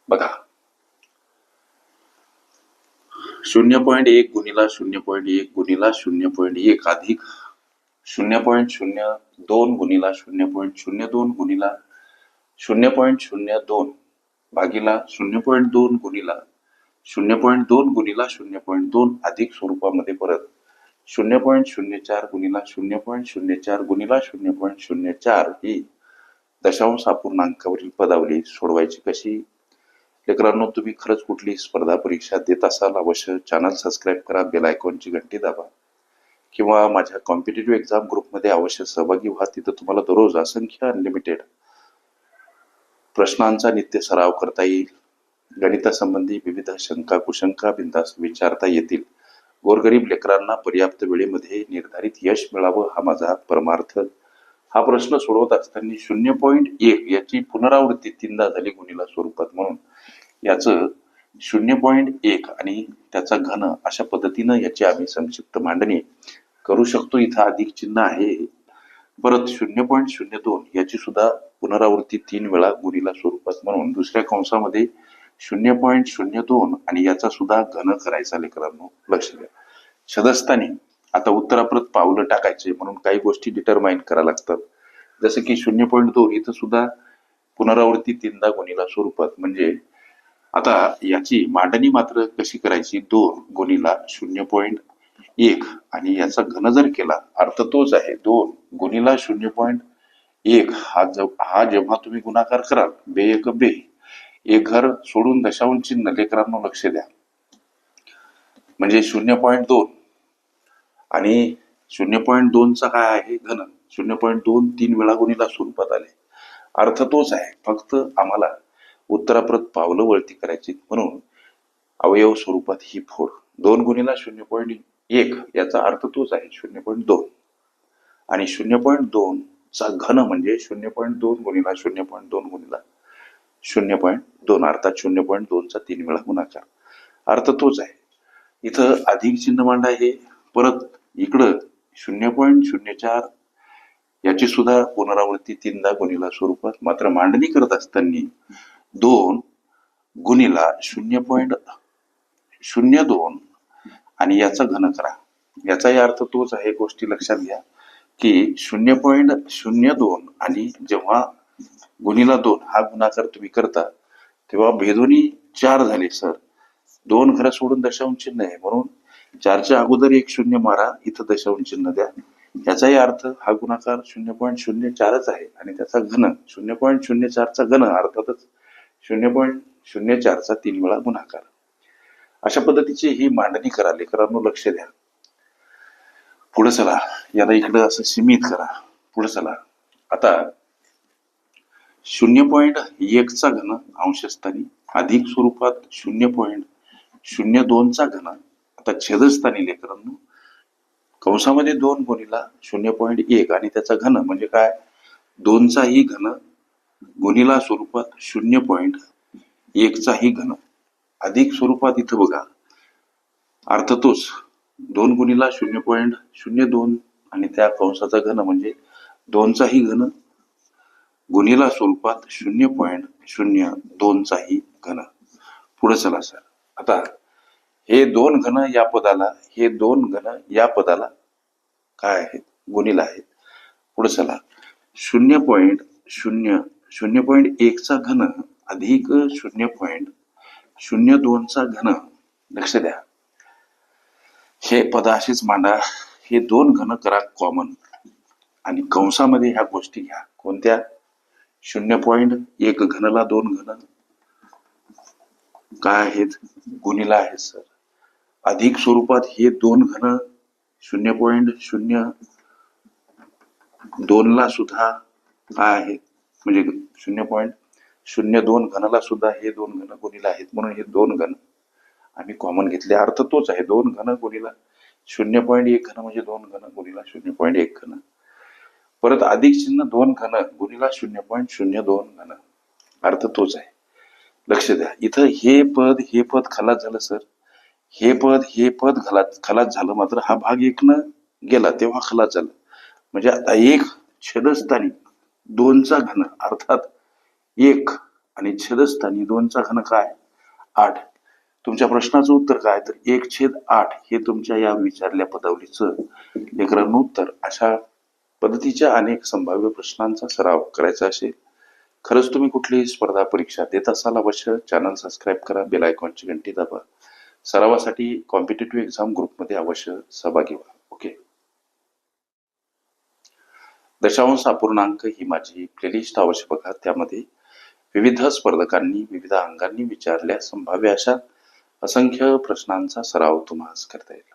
बघा, 0.1 गुणिला 0.1 गुणिला 0.1 अधिक 0.02 गुणिला 0.02 गुणिला 0.02 भागीला 0.2 गुणिला 0.2 गुणिला 0.2 अधिक स्वरूपामध्ये परत 0.04 गुणिला 0.04 गुणिला 0.04 ही दशांश अपूर्णांकावरील पदावली सोडवायची कशी? लेकरांनो, तुम्ही खरंच कुठली स्पर्धा परीक्षा देत असाल अवश्य चॅनल सबस्क्राईब करा, बेल आयकॉनची घंटी दाबा किंवा माझ्या कॉम्पिटिटिव्ह एक्झाम ग्रुपमध्ये अवश्य सहभागी व्हा. तिथं तुम्हाला दररोज असंख्य अनलिमिटेड प्रश्नांचा नित्य सराव करता येईल. गणितासंबंधी विविध शंका कुशंका बिनधास्त विचारता येतील. गोरगरीब लेकरांना पर्याप्त वेळेमध्ये निर्धारित यश मिळावं हा माझा परमार्थ. हा प्रश्न सोडवत असताना 0.1 याची पुनरावृत्ती 3दा झाली गुणिला स्वरूपात, म्हणून याचं 0.1 आणि त्याचा घन अशा पद्धतीनं याची आम्ही संक्षिप्त मांडणी करू शकतो. इथं अधिक चिन्ह आहे. परत 0.02 याची सुद्धा पुनरावृत्ती 3 वेळा गुणिला स्वरूपात, म्हणून दुसऱ्या कंसामध्ये 0.02 आणि याचा सुद्धा घन करायचा. लेकरांनो लक्ष द्या. छदस्थानी आता उत्तराप्रत पावलं टाकायचे, म्हणून काही गोष्टी डिटरमाइन करायला लागतात. जसं की 0.2 इथं सुद्धा पुनरावृत्ती 3दा गुणिला स्वरूपात, म्हणजे आता याची मांडणी मात्र कशी करायची? 2 गुणिला 0.1 आणि याचा घन जर केला, अर्थ तोच आहे. 2 गुणिला 0.1 हा जेव्हा तुम्ही गुणाकार कराल, बे एक बे, एक घर सोडून दशांश चिन्ह. लेकरांनो लक्ष द्या, म्हणजे 0.2 आणि 0.2 चा काय आहे? घन. 0.2 3 वेळा गुणिला स्वरूपात आले. अर्थ तोच आहे, फक्त आम्हाला उत्तराप्रत पावलं वळती करायची, म्हणून अवयव स्वरूपात ही फोड. 2 गुणिला 0.1 याचा अर्थ तोच आहे 0.2 आणि 0.2 चा घन म्हणजे 0.2 गुणिला 0.2 गुणिला 0.2 अर्थात 0.2 चा 3 वेळा गुणाकार. अर्थ तोच आहे. इथं अधिक चिन्ह मांडा आहे. परत इकडं 0.04 याची सुद्धा पुनरावृत्ती 3दा गुणिला स्वरूपात. मात्र मांडणी करत असताना 2 गुणिला 0.02 आणि याचा घन करा. याचाही अर्थ तोच आहे. गोष्टी लक्षात घ्या की 0.02 आणि जेव्हा गुणिला 2 हा गुणाकार तुम्ही करता तेव्हा भेदोनी 4 झाले सर. 2 घरं सोडून दशांश चिन्ह आहे, म्हणून 4च्या अगोदर एक शून्य मारा, इथं दशांश चिन्ह द्या. याचाही अर्थ हा गुणाकार 0.04च आहे आणि त्याचा घन 0.04चा घन अर्थातच 0.04चा 3 वेळा गुणाकार. अशा पद्धतीची ही मांडणी करा. लेकरांनो लक्ष द्या. पुढे चला, याला इकडं असं सीमित करा. पुढे चला. आता 0.1 चा घन अंशस्थानी अधिक स्वरूपात 0.02 चा घन. आता छेदस्थानी लेकरांनो कंसामध्ये 2 गुणिला 0.1 आणि त्याचा घन म्हणजे काय? 2 चाही घन गुणिला स्वरूपात 0.1 चाही घन अधिक स्वरूपात. इथं बघा अर्थ तोच. 2 गुणिला 0.02 आणि त्या कंसाचा घन म्हणजे 2 चाही घन गुणिला स्वरूपात 0.02 चाही घन. पुढे चला सर. आता हे 2 घन या पदाला, हे 2 घन या पदाला काय आहेत? गुणिला आहेत. पुढे चला. 0.1 चा घन अधिक 0.02 चा घन. लक्ष द्या, हे पद अशीच मांडा. हे 2 घन करा कॉमन आणि कंसामध्ये ह्या गोष्टी घ्या. कोणत्या? 0.1 घनला 2 घन काय आहेत? गुणिला आहेत सर. अधिक स्वरूपात हे 2 घन 0.02 ला सुद्धा काय आहेत? म्हणजे 0.02 घनला सुद्धा हे 2 घन गुणिला आहेत, म्हणून हे 2 घन आम्ही कॉमन घेतले. अर्थ तोच आहे. 2 घन गुणिला 0.1 घन म्हणजे 2 घन गुणिला 0.1 घन. परत अधिक चिन्ह 2 घन गुणिला 0.02 घन. अर्थ तोच आहे. लक्ष द्या. इथं हे पद खलास झालं सर. हे पद खलास झालं. मात्र हा भाग 1 न गेला तेव्हा खलास झालं. म्हणजे आता 1 छेदस्थानी 2 चा घन अर्थात 1 आणि छेदस्थानी 2चा घन काय? 8. तुमच्या प्रश्नाचं उत्तर काय? तर 1/8 हे तुमच्या या विचारल्या पदावलीचं लेकरांनो उत्तर. अशा पद्धतीच्या अनेक संभाव्य प्रश्नांचा सराव करायचा असेल, खरंच तुम्ही कुठलीही स्पर्धा परीक्षा देत असाल, अवश्य चॅनल सबस्क्राईब करा, बेल आयकॉनची घंटी दाबा. सरावासाठी कॉम्पिटिटिव्ह एक्झाम ग्रुपमध्ये अवश्य सहभागी व्हा. ओके. दशांश अपूर्णांक ही माझी प्लेलिस्ट अवश्य बघा. त्यामध्ये विविध स्पर्धकांनी विविध अंगांनी विचारल्या संभाव्य अशा असंख्य प्रश्नांचा सराव तुम्हाला करता येईल.